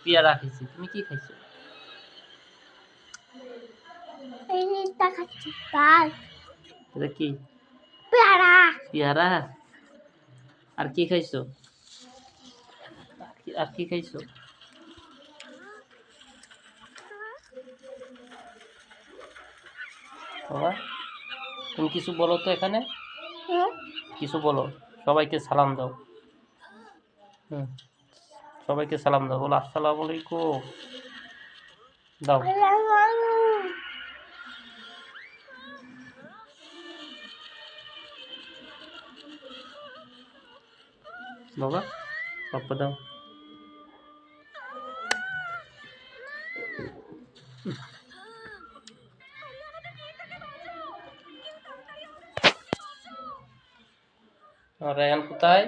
পেয়ারা খাইছি। তুমি কি খাইছো? এইটা খাচ্ছি তাই এটা কি? পেয়ারা পেয়ারা। আর কি খাইছো? আর কি খাইছো? বাবা তুমি কিছু বলো তো এখানে, কিছু বলো, সবাইকে সালাম দাও। হুম, সবাইকে সালাম দাও, বলো আসসালামু আলাইকুম দাও। বাবা পাপ্পা দাও। রায়ান কোথায়?